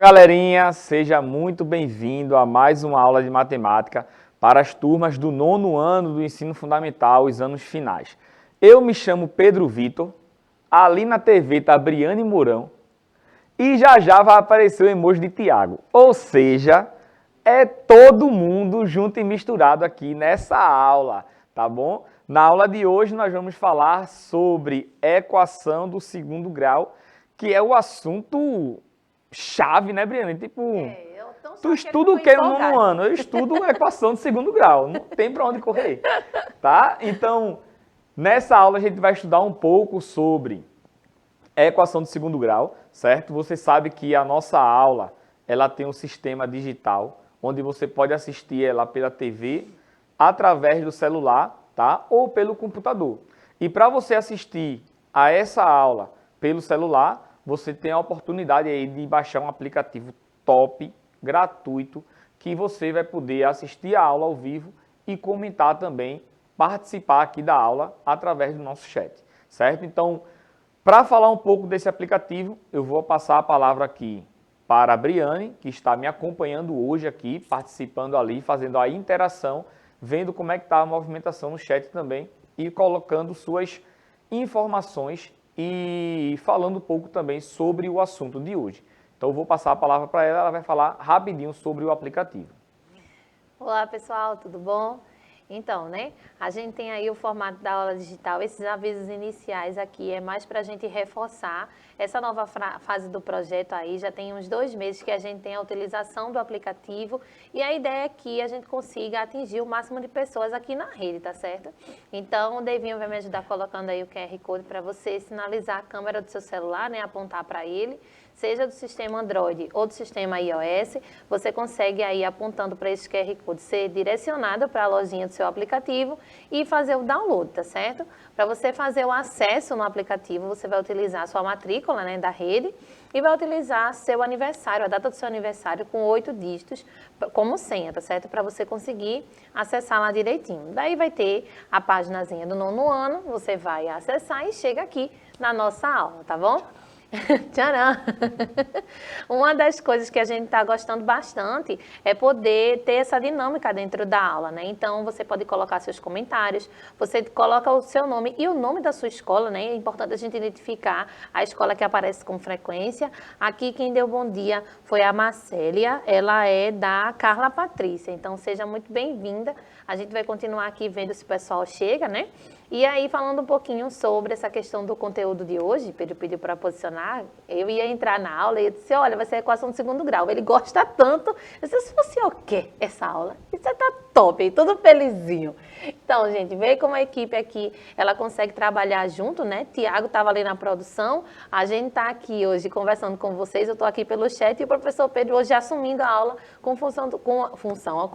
Galerinha, seja muito bem-vindo a mais uma aula de matemática para as turmas do 9º ano do ensino fundamental, os anos finais. Eu me chamo Pedro Vitor, ali na TV está Briane Mourão e já vai aparecer o emoji de Tiago. Ou seja, é todo mundo junto e misturado aqui nessa aula, tá bom? Na aula de hoje nós vamos falar sobre equação do segundo grau, que é o assunto chave, né, Briane? Tipo, tu estuda o que no 9º ano? Eu estudo a equação de segundo grau, não tem para onde correr, tá? Então, nessa aula a gente vai estudar um pouco sobre a equação de segundo grau, certo? Você sabe que a nossa aula, ela tem um sistema digital, onde você pode assistir ela pela TV, através do celular, tá? Ou pelo computador. E para você assistir a essa aula pelo celular, você tem a oportunidade aí de baixar um aplicativo top, gratuito, que você vai poder assistir a aula ao vivo e comentar também, participar aqui da aula através do nosso chat, certo? Então, para falar um pouco desse aplicativo, eu vou passar a palavra aqui para a Briane, que está me acompanhando hoje aqui, participando ali, fazendo a interação, vendo como é que está a movimentação no chat também e colocando suas informações e falando um pouco também sobre o assunto de hoje. Então, eu vou passar a palavra para ela, ela vai falar rapidinho sobre o aplicativo. Olá, pessoal, tudo bom? Então, né, a gente tem aí o formato da aula digital, esses avisos iniciais aqui é mais para a gente reforçar essa nova fase do projeto aí, já tem uns 2 meses que a gente tem a utilização do aplicativo e a ideia é que a gente consiga atingir o máximo de pessoas aqui na rede, tá certo? Então, o Devinho vai me ajudar colocando aí o QR Code para você sinalizar a câmera do seu celular, né, apontar para ele. Seja do sistema Android ou do sistema iOS, você consegue aí apontando para esse QR Code ser direcionado para a lojinha do seu aplicativo e fazer o download, tá certo? Para você fazer o acesso no aplicativo, você vai utilizar a sua matrícula, né, da rede e vai utilizar seu aniversário, a data do seu aniversário com 8 dígitos como senha, tá certo? Para você conseguir acessar lá direitinho. Daí vai ter a paginazinha do 9º ano, você vai acessar e chega aqui na nossa aula, tá bom? Tcharam! Uma das coisas que a gente está gostando bastante é poder ter essa dinâmica dentro da aula, né? Então, você pode colocar seus comentários, você coloca o seu nome e o nome da sua escola, né? É importante a gente identificar a escola que aparece com frequência. Aqui, quem deu bom dia foi a Marcélia, ela é da Carla Patrícia, então seja muito bem-vinda. A gente vai continuar aqui vendo se o pessoal chega, né? E aí, falando um pouquinho sobre essa questão do conteúdo de hoje, Pedro pediu para posicionar, eu ia entrar na aula e eu disse, olha, vai ser a equação de segundo grau. Ele gosta tanto, eu disse, se fosse o quê essa aula? Isso tá top, todo felizinho. Então, gente, vê como a equipe aqui, ela consegue trabalhar junto, né? Tiago estava ali na produção, a gente está aqui hoje conversando com vocês, eu estou aqui pelo chat e o professor Pedro hoje assumindo a aula com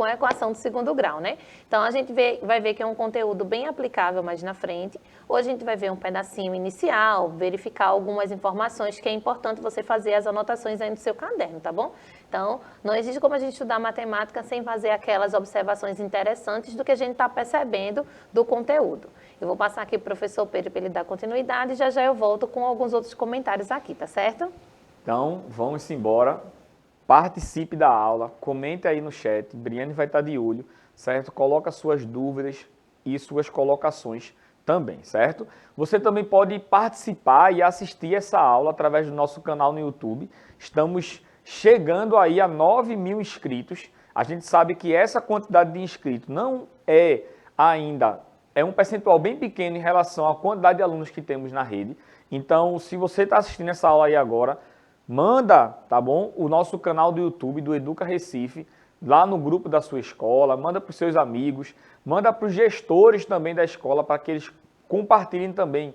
a equação do segundo grau, né? Então, a gente vai ver que é um conteúdo bem aplicável mais na frente. Hoje a gente vai ver um pedacinho inicial, verificar algumas informações que é importante você fazer as anotações aí no seu caderno, tá bom? Então, não existe como a gente estudar matemática sem fazer aquelas observações interessantes do que a gente está percebendo do conteúdo. Eu vou passar aqui para o professor Pedro para ele dar continuidade e já eu volto com alguns outros comentários aqui, tá certo? Então, vamos embora. Participe da aula, comente aí no chat, Briane vai estar de olho, certo? Coloca suas dúvidas e suas colocações também, certo? Você também pode participar e assistir essa aula através do nosso canal no YouTube. Estamos chegando aí a 9.000 inscritos. A gente sabe que essa quantidade de inscritos não é ainda, é um percentual bem pequeno em relação à quantidade de alunos que temos na rede. Então, se você está assistindo essa aula aí agora, manda, tá bom? O nosso canal do YouTube, do Educa Recife, lá no grupo da sua escola, manda para os seus amigos, manda para os gestores também da escola, para que eles compartilhem também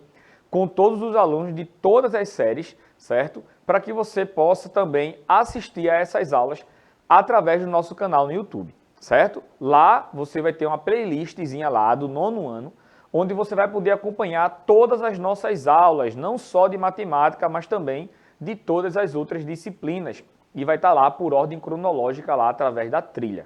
com todos os alunos de todas as séries, certo? Para que você possa também assistir a essas aulas através do nosso canal no YouTube, certo? Lá você vai ter uma playlistzinha lá do 9º ano, onde você vai poder acompanhar todas as nossas aulas, não só de matemática, mas também de todas as outras disciplinas. E vai estar lá por ordem cronológica lá através da trilha.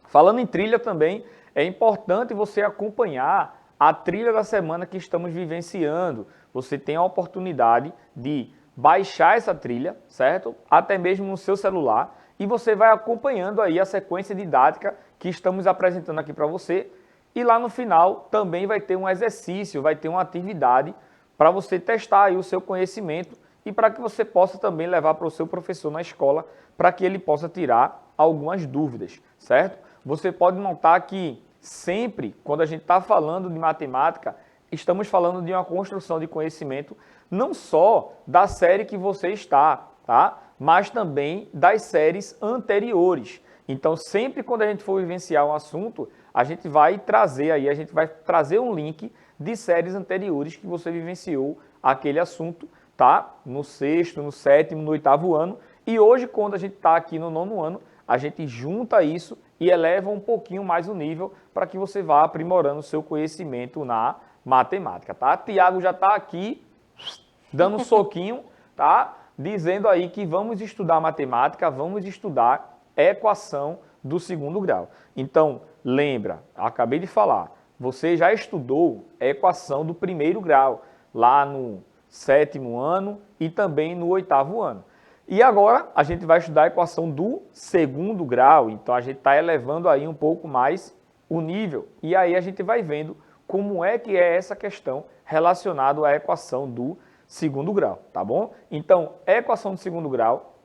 Falando em trilha também, é importante você acompanhar a trilha da semana que estamos vivenciando. Você tem a oportunidade de baixar essa trilha, certo? Até mesmo no seu celular, e você vai acompanhando aí a sequência didática que estamos apresentando aqui para você. E lá no final também vai ter um exercício, vai ter uma atividade para você testar aí o seu conhecimento e para que você possa também levar para o seu professor na escola para que ele possa tirar algumas dúvidas, certo? Você pode notar que sempre, quando a gente está falando de matemática, estamos falando de uma construção de conhecimento não só da série que você está, tá? Mas também das séries anteriores. Então, sempre quando a gente for vivenciar um assunto, a gente vai trazer um link de séries anteriores que você vivenciou aquele assunto, tá? No sexto, no sétimo, no oitavo ano. E hoje, quando a gente está aqui no nono ano, a gente junta isso e eleva um pouquinho mais o nível para que você vá aprimorando o seu conhecimento na matemática, tá? Tiago já está aqui dando um soquinho, tá? Dizendo aí que vamos estudar matemática, vamos estudar equação do segundo grau. Então, lembra, acabei de falar, você já estudou a equação do primeiro grau, lá no sétimo ano e também no oitavo ano. E agora a gente vai estudar a equação do segundo grau, então a gente está elevando aí um pouco mais o nível. E aí a gente vai vendo como é que é essa questão relacionada à equação do segundo grau, tá bom? Então, a equação do segundo grau,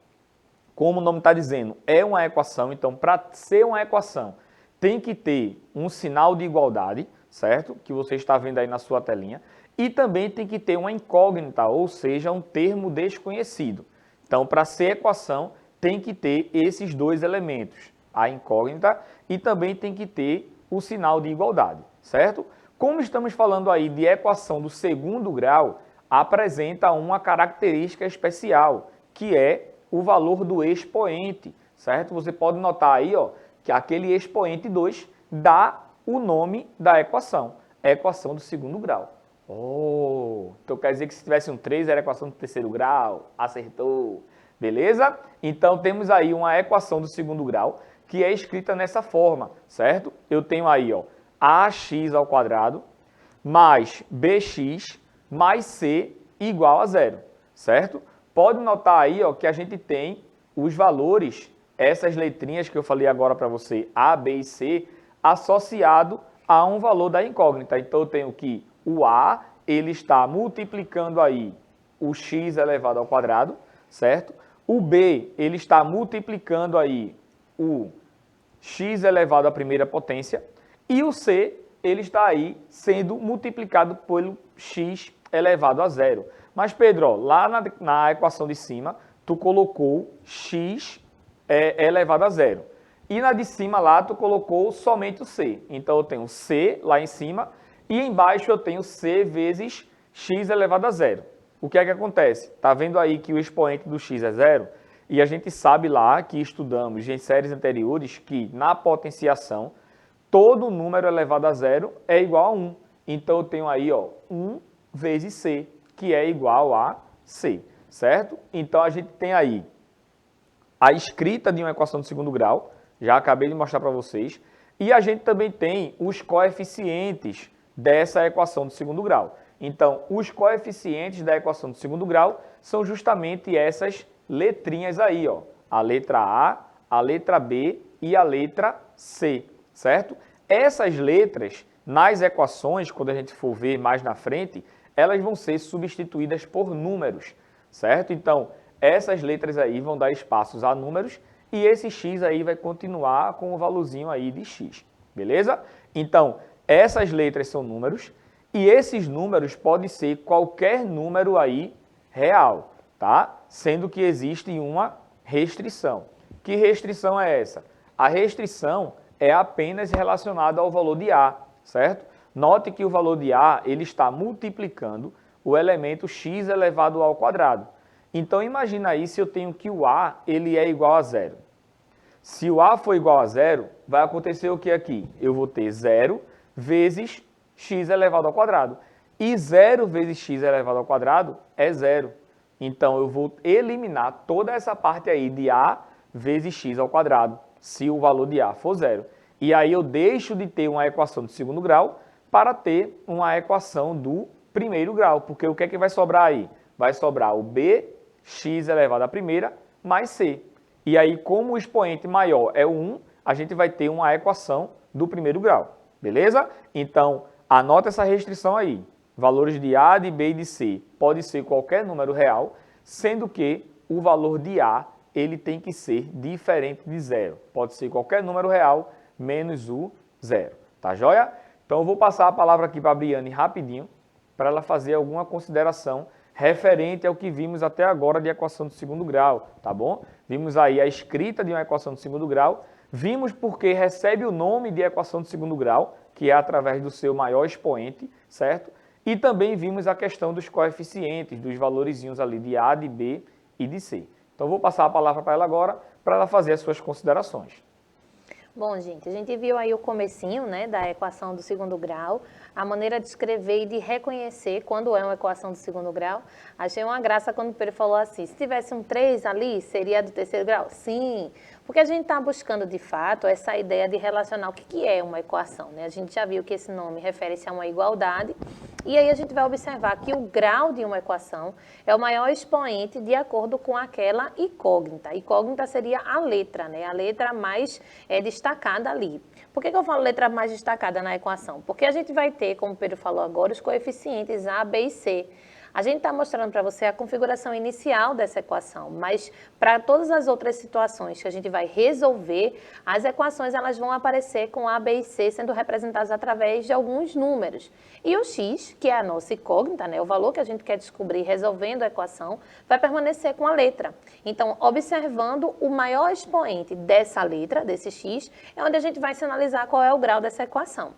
como o nome está dizendo, é uma equação. Então, para ser uma equação, tem que ter um sinal de igualdade, certo? Que você está vendo aí na sua telinha. E também tem que ter uma incógnita, ou seja, um termo desconhecido. Então, para ser equação, tem que ter esses dois elementos, a incógnita e também tem que ter o sinal de igualdade, certo? Como estamos falando aí de equação do segundo grau, apresenta uma característica especial, que é o valor do expoente, certo? Você pode notar aí, ó, que aquele expoente 2 dá o nome da equação, a equação do segundo grau. Então quer dizer que se tivesse um 3 era a equação do terceiro grau, acertou, beleza? Então temos aí uma equação do segundo grau que é escrita nessa forma, certo? Eu tenho aí, ó, ax ao quadrado mais bx mais c igual a zero, certo? Pode notar aí, ó, que a gente tem os valores, essas letrinhas que eu falei agora para você, A, B e C, associado a um valor da incógnita. Então eu tenho que o A, ele está multiplicando aí o x elevado ao quadrado, certo? O B, ele está multiplicando aí o x elevado à primeira potência. E o C, ele está aí sendo multiplicado pelo x elevado a zero. Mas, Pedro, ó, lá na equação de cima, tu colocou x elevado a zero. E na de cima lá, tu colocou somente o C. Então, eu tenho C lá em cima e embaixo eu tenho C vezes x elevado a zero. O que é que acontece? Está vendo aí que o expoente do x é zero? E a gente sabe lá que estudamos em séries anteriores que na potenciação, todo número elevado a zero é igual a 1. Então, eu tenho aí, ó, 1 vezes C, que é igual a C, certo? Então, a gente tem aí a escrita de uma equação do segundo grau, já acabei de mostrar para vocês, e a gente também tem os coeficientes dessa equação do segundo grau. Então, os coeficientes da equação do segundo grau são justamente essas letrinhas aí, ó, a letra a letra B e a letra C, certo? Essas letras, nas equações, quando a gente for ver mais na frente, elas vão ser substituídas por números, certo? Então, essas letras aí vão dar espaços a números e esse x aí vai continuar com o valorzinho aí de x, beleza? Então, essas letras são números e esses números podem ser qualquer número aí real, tá? Sendo que existe uma restrição. Que restrição é essa? A restrição é apenas relacionada ao valor de A, certo? Note que o valor de A, ele está multiplicando o elemento x elevado ao quadrado. Então, imagina aí se eu tenho que o A, ele é igual a zero. Se o A for igual a zero, vai acontecer o que aqui? Eu vou ter 0 vezes x elevado ao quadrado. E 0 vezes x elevado ao quadrado é zero. Então, eu vou eliminar toda essa parte aí de A vezes x ao quadrado, se o valor de A for zero. E aí eu deixo de ter uma equação do segundo grau para ter uma equação do primeiro grau. Porque o que é que vai sobrar aí? Vai sobrar o B x elevado à primeira mais c. E aí, como o expoente maior é o 1, a gente vai ter uma equação do primeiro grau, beleza? Então, anota essa restrição aí. Valores de A, de B e de C pode ser qualquer número real, sendo que o valor de A ele tem que ser diferente de zero. Pode ser qualquer número real menos o zero. Tá joia? Então, eu vou passar a palavra aqui para a Briane rapidinho, para ela fazer alguma consideração referente ao que vimos até agora de equação do segundo grau, tá bom? Vimos aí a escrita de uma equação do segundo grau, vimos porque recebe o nome de equação do segundo grau, que é através do seu maior expoente, certo? E também vimos a questão dos coeficientes, dos valorizinhos ali de A, de B e de C. Então, vou passar a palavra para ela agora, para ela fazer as suas considerações. Bom, gente, a gente viu aí o comecinho, né, da equação do segundo grau, a maneira de escrever e de reconhecer quando é uma equação do segundo grau. Achei uma graça quando o Pedro falou assim, se tivesse um 3 ali, seria do terceiro grau? Sim, porque a gente está buscando, de fato, essa ideia de relacionar o que é uma equação, né? A gente já viu que esse nome refere-se a uma igualdade, e aí a gente vai observar que o grau de uma equação é o maior expoente de acordo com aquela incógnita. Incógnita seria a letra, né? A letra mais destacada ali. Por que eu falo letra mais destacada na equação? Porque a gente vai ter, como o Pedro falou agora, os coeficientes A, B e C. A gente está mostrando para você a configuração inicial dessa equação, mas para todas as outras situações que a gente vai resolver, as equações elas vão aparecer com A, B e C sendo representadas através de alguns números. E o x, que é a nossa incógnita, né, o valor que a gente quer descobrir resolvendo a equação, vai permanecer com a letra. Então, observando o maior expoente dessa letra, desse x, é onde a gente vai sinalizar qual é o grau dessa equação.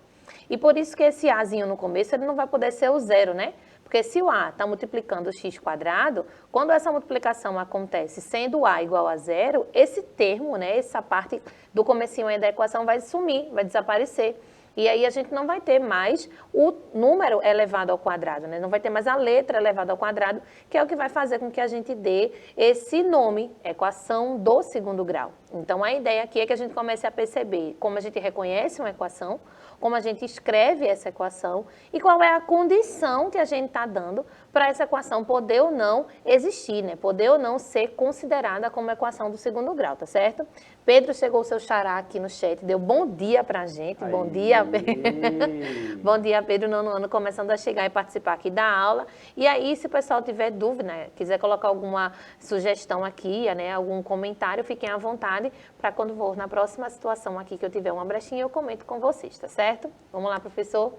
E por isso que esse azinho no começo ele não vai poder ser o zero, né? Porque se o a está multiplicando o x quadrado, quando essa multiplicação acontece sendo a igual a zero, esse termo, né, essa parte do comecinho aí da equação vai sumir, vai desaparecer. E aí a gente não vai ter mais o número elevado ao quadrado, né? Não vai ter mais a letra elevada ao quadrado, que é o que vai fazer com que a gente dê esse nome, equação do segundo grau. Então a ideia aqui é que a gente comece a perceber como a gente reconhece uma equação, como a gente escreve essa equação e qual é a condição que a gente está dando para essa equação poder ou não existir, né? Poder ou não ser considerada como equação do segundo grau, tá certo? Pedro chegou o seu xará aqui no chat, deu bom dia para a gente. Bom dia, Pedro. Bom dia, Pedro, nono ano, começando a chegar e participar aqui da aula. E aí, se o pessoal tiver dúvida, né, quiser colocar alguma sugestão aqui, né, algum comentário, fiquem à vontade para quando for na próxima situação aqui que eu tiver uma brechinha, eu comento com vocês, tá certo? Vamos lá, professor.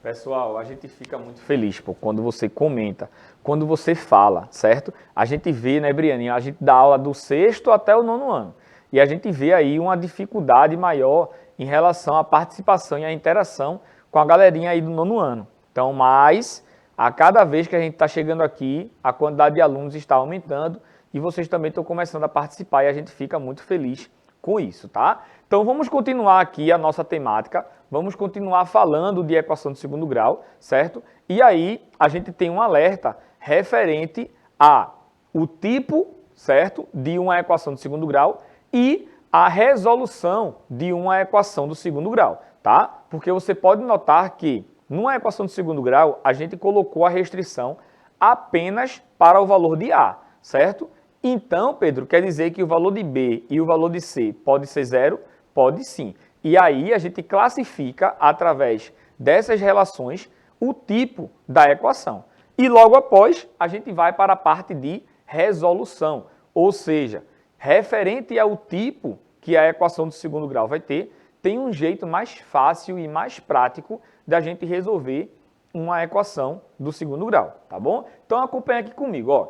Pessoal, a gente fica muito feliz quando você comenta, quando você fala, certo? A gente vê, né, Briane, a gente dá aula do 6º até o 9º ano. E a gente vê aí uma dificuldade maior em relação à participação e à interação com a galerinha aí do 9º ano. Então, mas a cada vez que a gente está chegando aqui, a quantidade de alunos está aumentando e vocês também estão começando a participar e a gente fica muito feliz com isso, tá? Então, vamos continuar aqui a nossa temática, vamos continuar falando de equação de segundo grau, certo? E aí, a gente tem um alerta referente a o tipo, certo, de uma equação de segundo grau e a resolução de uma equação do segundo grau, tá? Porque você pode notar que numa equação de segundo grau, a gente colocou a restrição apenas para o valor de A, certo? Então, Pedro, quer dizer que o valor de B e o valor de C pode ser zero? Pode sim. E aí a gente classifica, através dessas relações, o tipo da equação. E logo após, a gente vai para a parte de resolução, ou seja, referente ao tipo que a equação do segundo grau vai ter, tem um jeito mais fácil e mais prático da gente resolver uma equação do segundo grau, tá bom? Então acompanha aqui comigo, ó.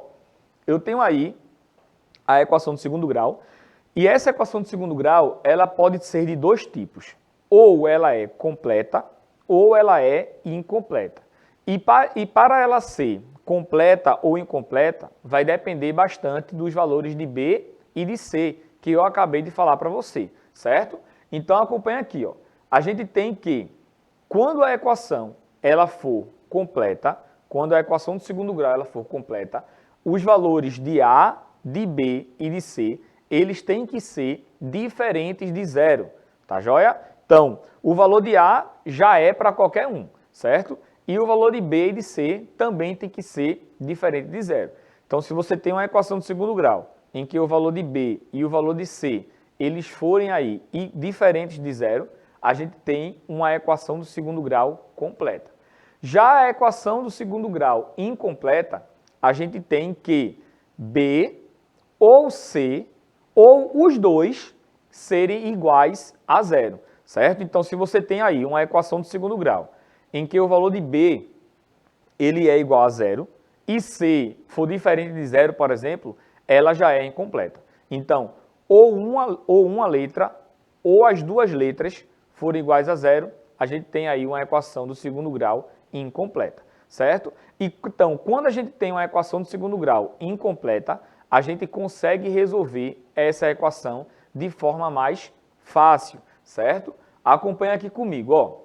Eu tenho aí a equação do segundo grau, e essa equação do segundo grau, ela pode ser de dois tipos. Ou ela é completa, ou ela é incompleta. E para ela ser completa ou incompleta, vai depender bastante dos valores de B e de C, que eu acabei de falar para você, certo? Então acompanha aqui, ó. A gente tem que, quando a equação ela for completa, quando a equação do segundo grau ela for completa, os valores de A, de B e de C, eles têm que ser diferentes de zero, tá joia? Então, o valor de A já é para qualquer um, certo? E o valor de B e de C também tem que ser diferente de zero. Então, se você tem uma equação de segundo grau, em que o valor de B e o valor de C, eles forem aí diferentes de zero, a gente tem uma equação do segundo grau completa. Já a equação do segundo grau incompleta, a gente tem que B ou C ou os dois serem iguais a zero, certo? Então, se você tem aí uma equação do segundo grau, em que o valor de B ele é igual a zero, e C for diferente de zero, por exemplo, ela já é incompleta. Então, ou uma letra, ou as duas letras forem iguais a zero, a gente tem aí uma equação do segundo grau incompleta, certo? Então, quando a gente tem uma equação do segundo grau incompleta, a gente consegue resolver essa equação de forma mais fácil, certo? Acompanha aqui comigo, ó.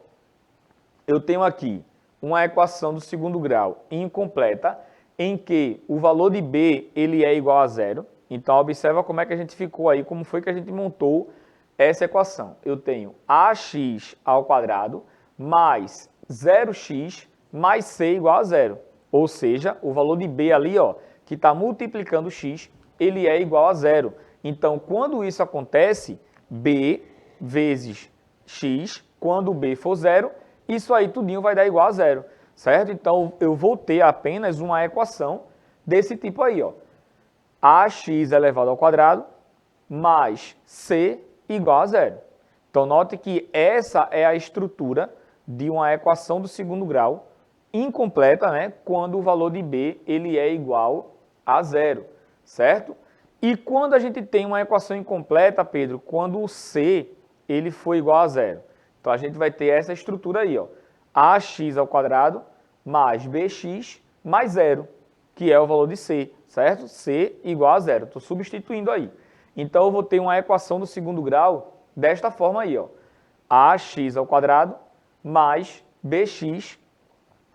Eu tenho aqui uma equação do segundo grau incompleta, em que o valor de B ele é igual a zero. Então, observa como é que a gente ficou aí, como foi que a gente montou essa equação. Eu tenho ax ao quadrado mais 0x mais c igual a zero. Ou seja, o valor de B ali, ó, que está multiplicando x, ele é igual a zero. Então, quando isso acontece, B vezes x, quando B for zero, isso aí tudinho vai dar igual a zero, certo? Então, eu vou ter apenas uma equação desse tipo aí, ó. Ax elevado ao quadrado mais c igual a zero. Então, note que essa é a estrutura de uma equação do segundo grau incompleta, né? Quando o valor de B ele é igual a zero, certo? E quando a gente tem uma equação incompleta, Pedro, quando o c ele for igual a zero. Então, a gente vai ter essa estrutura aí, ó. Ax ao quadrado mais bx mais zero, que é o valor de c, certo? C igual a zero. Estou substituindo aí. Então, eu vou ter uma equação do segundo grau desta forma aí, ó. Ax ao quadrado mais bx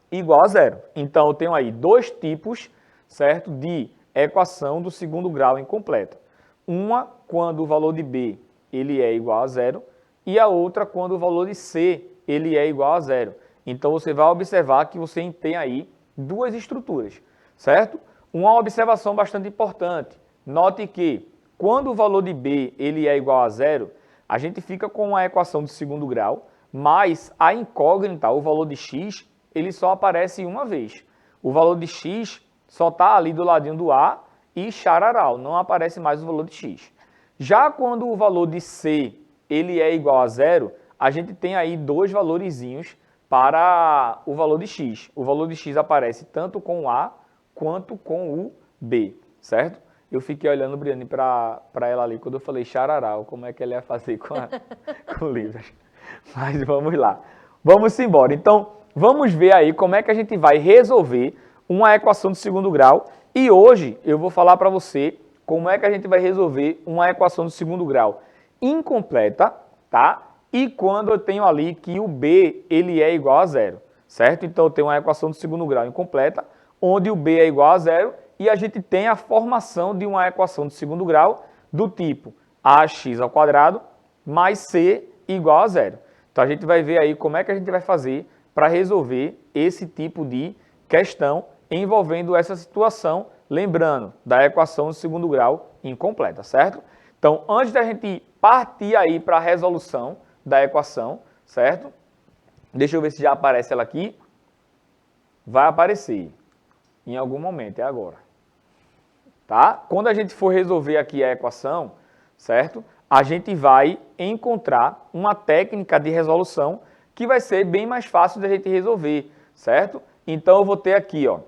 igual a zero. Então, eu tenho aí dois tipos, certo, de equação do segundo grau incompleta. Uma, quando o valor de B ele é igual a zero, e a outra, quando o valor de C ele é igual a zero. Então, você vai observar que você tem aí duas estruturas, certo? Uma observação bastante importante. Note que, quando o valor de B ele é igual a zero, a gente fica com uma equação de segundo grau, mas a incógnita, o valor de x, ele só aparece uma vez. O valor de x só está ali do ladinho do A e xararau, não aparece mais o valor de x. Já quando o valor de C ele é igual a zero, a gente tem aí dois valorizinhos para o valor de x. O valor de x aparece tanto com o A quanto com o B, certo? Eu fiquei olhando, Briane, para ela ali, quando eu falei xararau, como é que ela ia fazer com livros. Mas vamos lá. Vamos embora. Então, vamos ver aí como é que a gente vai resolver uma equação de segundo grau. E hoje eu vou falar para você como é que a gente vai resolver uma equação de segundo grau incompleta, tá? E quando eu tenho ali que o B ele é igual a zero, certo? Então, eu tenho uma equação de segundo grau incompleta, onde o B é igual a zero, e a gente tem a formação de uma equação de segundo grau do tipo ax ao quadrado mais c igual a zero. Então, a gente vai ver aí como é que a gente vai fazer para resolver esse tipo de questão envolvendo essa situação, lembrando da equação de segundo grau incompleta, certo? Então, antes da gente partir aí para a resolução da equação, certo? Deixa eu ver se já aparece ela aqui. Vai aparecer em algum momento, é agora. Tá? Quando a gente for resolver aqui a equação, certo? A gente vai encontrar uma técnica de resolução que vai ser bem mais fácil da gente resolver, certo? Então, eu vou ter aqui, ó,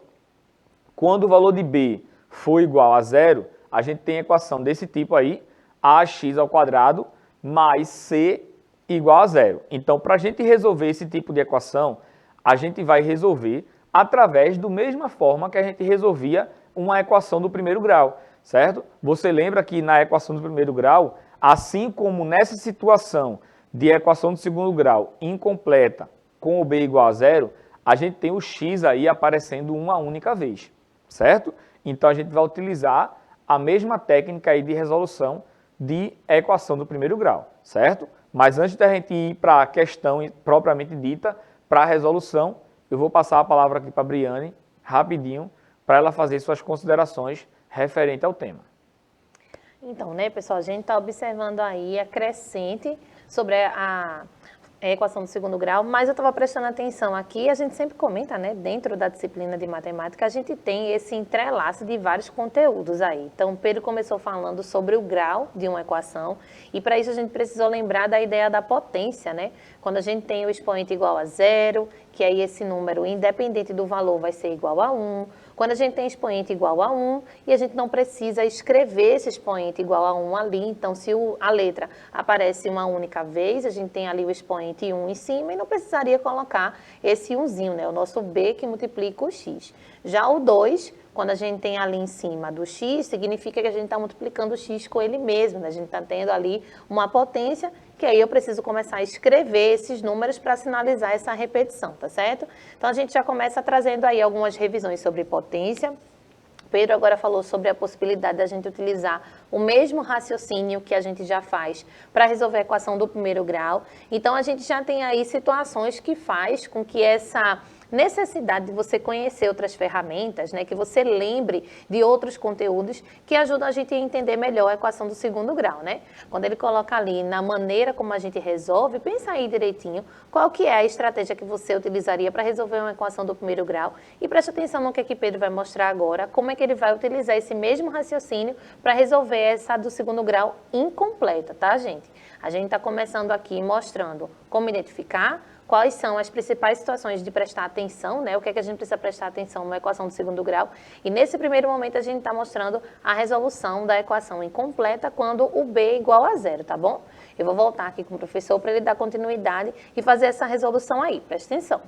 quando o valor de B for igual a zero, a gente tem a equação desse tipo aí, ax ao quadrado mais c igual a zero. Então, para a gente resolver esse tipo de equação, a gente vai resolver através da mesma forma que a gente resolvia uma equação do primeiro grau, certo? Você lembra que na equação do primeiro grau, assim como nessa situação de equação do segundo grau incompleta com o b igual a zero, a gente tem o x aí aparecendo uma única vez, certo? Então, a gente vai utilizar a mesma técnica aí de resolução de equação do primeiro grau, certo? Mas antes da gente ir para a questão propriamente dita, para a resolução, eu vou passar a palavra aqui para a Briane, rapidinho, para ela fazer suas considerações referente ao tema. Então, né, pessoal, a gente está observando aí a crescente sobre a equação do segundo grau, mas eu estava prestando atenção aqui, a gente sempre comenta, né, dentro da disciplina de matemática, a gente tem esse entrelaço de vários conteúdos aí. Então, Pedro começou falando sobre o grau de uma equação, e para isso a gente precisou lembrar da ideia da potência, né? Quando a gente tem o expoente igual a zero, que aí esse número, independente do valor, vai ser igual a 1. Quando a gente tem expoente igual a 1, e a gente não precisa escrever esse expoente igual a 1 ali, então se a letra aparece uma única vez, a gente tem ali o expoente 1 em cima e não precisaria colocar esse 1zinho, né? O nosso b que multiplica o x. Já o 2, quando a gente tem ali em cima do x, significa que a gente está multiplicando o x com ele mesmo, né? A gente está tendo ali uma potência, que aí eu preciso começar a escrever esses números para sinalizar essa repetição, tá certo? Então, a gente já começa trazendo aí algumas revisões sobre potência. Pedro agora falou sobre a possibilidade da gente utilizar o mesmo raciocínio que a gente já faz para resolver a equação do primeiro grau. Então, a gente já tem aí situações que faz com que essa necessidade de você conhecer outras ferramentas, né, que você lembre de outros conteúdos que ajudam a gente a entender melhor a equação do segundo grau, né? Quando ele coloca ali na maneira como a gente resolve, pensa aí direitinho qual que é a estratégia que você utilizaria para resolver uma equação do primeiro grau e preste atenção no que Pedro vai mostrar agora, como é que ele vai utilizar esse mesmo raciocínio para resolver essa do segundo grau incompleta, tá, gente? A gente está começando aqui mostrando como identificar, quais são as principais situações de prestar atenção, né? O que é que a gente precisa prestar atenção numa equação do segundo grau. E nesse primeiro momento a gente está mostrando a resolução da equação incompleta quando o b é igual a zero, tá bom? Eu vou voltar aqui com o professor para ele dar continuidade e fazer essa resolução aí, presta atenção.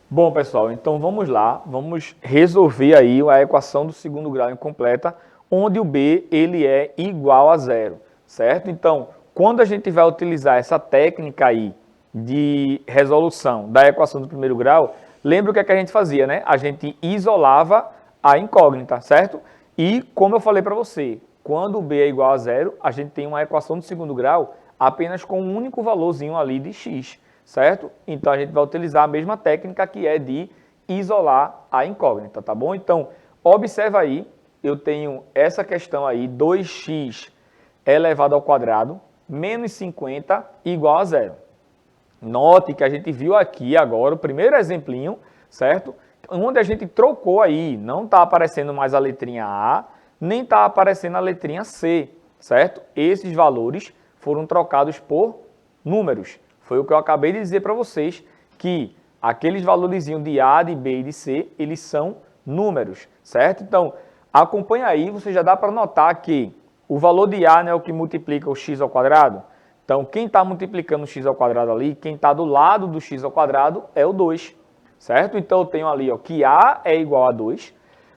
Bom, pessoal, então vamos lá, vamos resolver aí a equação do segundo grau incompleta, onde o b ele é igual a zero, certo? Então, quando a gente vai utilizar essa técnica aí de resolução da equação do primeiro grau, lembra o que é que a gente fazia, né? A gente isolava a incógnita, certo? E, como eu falei para você, quando o b é igual a zero, a gente tem uma equação do segundo grau apenas com um único valorzinho ali de x, certo? Então, a gente vai utilizar a mesma técnica que é de isolar a incógnita, tá bom? Então, observa aí, eu tenho essa questão aí, 2x elevado ao quadrado menos 50 igual a zero. Note que a gente viu aqui agora o primeiro exemplinho, certo? Onde a gente trocou aí, não está aparecendo mais a letrinha A, nem está aparecendo a letrinha C, certo? Esses valores foram trocados por números. Foi o que eu acabei de dizer para vocês, que aqueles valorzinhos de A, de B e de C, eles são números, certo? Então, acompanha aí, você já dá para notar que o valor de A, né, é o que multiplica o x ao quadrado. Então, quem está multiplicando o x ao quadrado ali, quem está do lado do x ao quadrado é o 2, certo? Então, eu tenho ali ó, que A é igual a 2.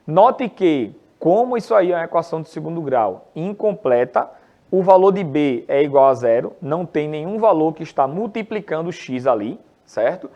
Note que, como isso aí é uma equação de segundo grau incompleta, o valor de B é igual a zero, não tem nenhum valor que está multiplicando o x ali, certo?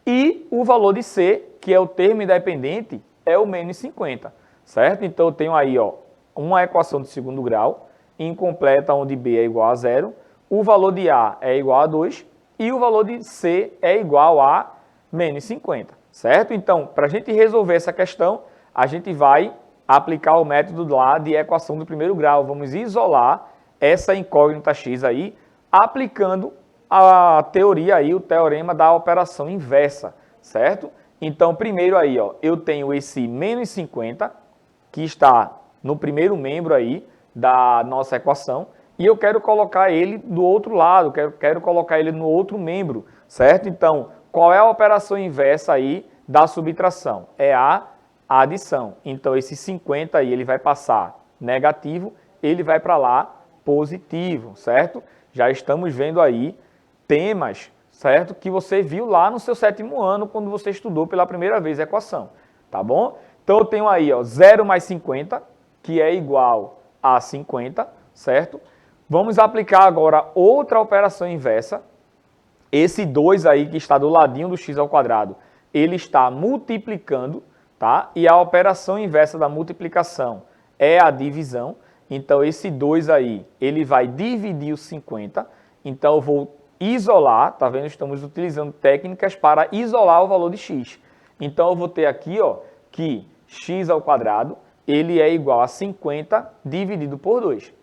E o valor de C, que é o termo independente, é o menos 50, certo? Então, eu tenho aí ó, uma equação de segundo grau incompleta, onde B é igual a zero, o valor de A é igual a 2 e o valor de C é igual a menos 50, certo? Então, para a gente resolver essa questão, a gente vai aplicar o método lá de equação do primeiro grau. Vamos isolar essa incógnita x aí, aplicando a teoria aí, o teorema da operação inversa, certo? Então, primeiro aí, ó, eu tenho esse menos 50, que está no primeiro membro aí da nossa equação, e eu quero colocar ele do outro lado, quero colocar ele no outro membro, certo? Então, qual é a operação inversa aí da subtração? É a adição. Então, esse 50 aí, ele vai passar negativo, ele vai para lá positivo, certo? Já estamos vendo aí temas, certo? Que você viu lá no seu 7º ano, quando você estudou pela primeira vez a equação, tá bom? Então, eu tenho aí, ó, 0 mais 50, que é igual a 50, certo? Vamos aplicar agora outra operação inversa. Esse 2 aí que está do ladinho do x ao quadrado, ele está multiplicando, tá? E a operação inversa da multiplicação é a divisão. Então, esse 2 aí, ele vai dividir o 50. Então, eu vou isolar, tá vendo? Estamos utilizando técnicas para isolar o valor de x. Então, eu vou ter aqui, ó, que x ao quadrado, ele é igual a 50 dividido por 2.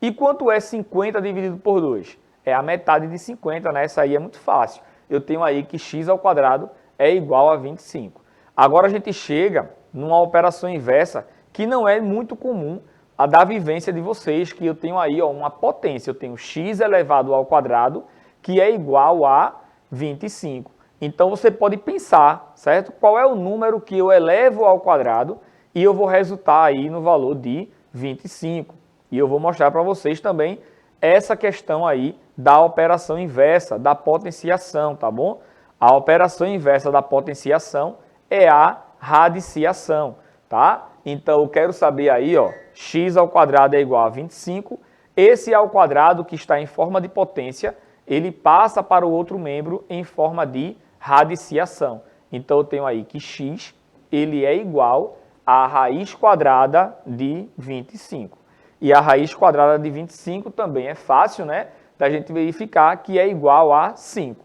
E quanto é 50 dividido por 2? É a metade de 50, né? Essa aí é muito fácil. Eu tenho aí que x ao quadrado é igual a 25. Agora a gente chega numa operação inversa que não é muito comum a da vivência de vocês, que eu tenho aí uma potência. Eu tenho x elevado ao quadrado, que é igual a 25. Então você pode pensar, certo? Qual é o número que eu elevo ao quadrado e eu vou resultar aí no valor de 25. E eu vou mostrar para vocês também essa questão aí da operação inversa, da potenciação, tá bom? A operação inversa da potenciação é a radiciação, tá? Então eu quero saber aí, ó, x ao quadrado é igual a 25. Esse ao quadrado que está em forma de potência, ele passa para o outro membro em forma de radiciação. Então eu tenho aí que x, ele é igual a raiz quadrada de 25. E a raiz quadrada de 25 também é fácil, né, da gente verificar que é igual a 5.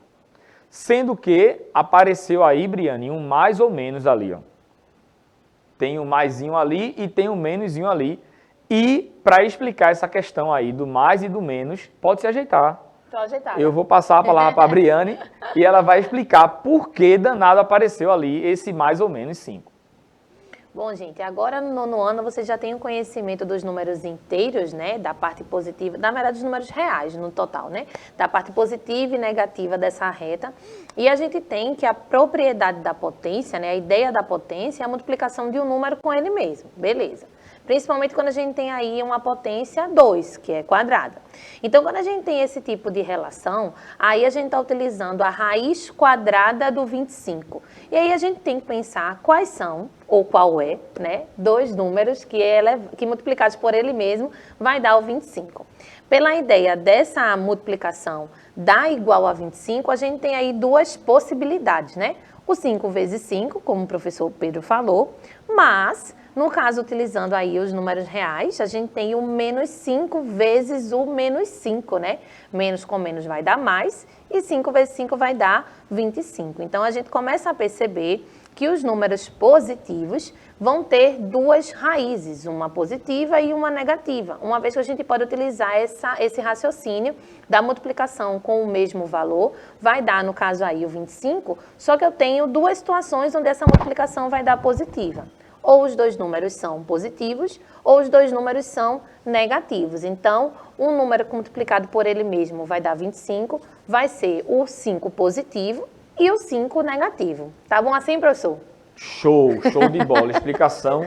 Sendo que apareceu aí, Briane, um mais ou menos ali, ó. Tem um maisinho ali e tem um menusinho ali. E para explicar essa questão aí do mais e do menos, pode se ajeitar. Estou ajeitada. Eu vou passar a palavra para a Briane e ela vai explicar por que danado apareceu ali esse mais ou menos 5. Bom, gente, agora no nono ano você já tem o conhecimento dos números inteiros, né, da parte positiva, na verdade, dos números reais no total, né, da parte positiva e negativa dessa reta. E a gente tem que a propriedade da potência, né, a ideia da potência é a multiplicação de um número com ele mesmo, beleza. Principalmente quando a gente tem aí uma potência 2, que é quadrada. Então, quando a gente tem esse tipo de relação, aí a gente está utilizando a raiz quadrada do 25. E aí a gente tem que pensar quais são, ou qual é, né, dois números que multiplicados por ele mesmo vai dar o 25. Pela ideia dessa multiplicação dar igual a 25, a gente tem aí duas possibilidades, né? O 5 vezes 5, como o professor Pedro falou, mas no caso, utilizando aí os números reais, a gente tem o menos 5 vezes o menos 5, né? Menos com menos vai dar mais e 5 vezes 5 vai dar 25. Então, a gente começa a perceber que os números positivos vão ter duas raízes, uma positiva e uma negativa, uma vez que a gente pode utilizar esse raciocínio da multiplicação com o mesmo valor, vai dar, no caso aí, o 25, só que eu tenho duas situações onde essa multiplicação vai dar positiva. Ou os dois números são positivos, ou os dois números são negativos. Então, um número multiplicado por ele mesmo vai dar 25, vai ser o 5 positivo e o 5 negativo. Tá bom assim, professor? Show, show de bola, explicação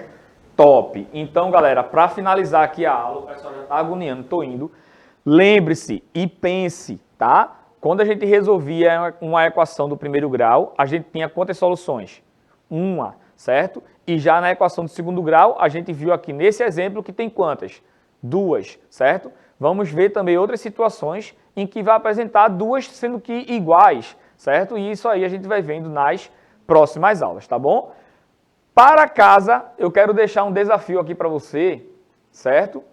top. Então, galera, para finalizar aqui a aula, o pessoal já está agoniando, tô indo. Lembre-se e pense, tá? Quando a gente resolvia uma equação do primeiro grau, a gente tinha quantas soluções? Uma, certo? E já na equação do segundo grau, a gente viu aqui nesse exemplo que tem quantas? Duas, certo? Vamos ver também outras situações em que vai apresentar duas sendo que iguais, certo? E isso aí a gente vai vendo nas próximas aulas, tá bom? Para casa, eu quero deixar um desafio aqui para você, certo?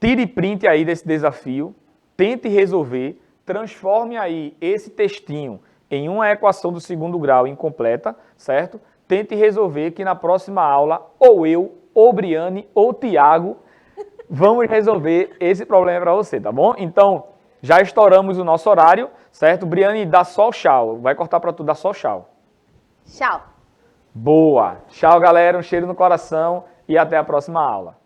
Tire print aí desse desafio, tente resolver, transforme aí esse textinho em uma equação do segundo grau incompleta, certo? Tente resolver que na próxima aula, ou eu, ou Briane, ou Tiago, vamos resolver esse problema para você, tá bom? Então, já estouramos o nosso horário, certo? Briane, dá só o tchau. Vai cortar para tu dar só o tchau. Tchau. Boa. Tchau, galera. Um cheiro no coração e até a próxima aula.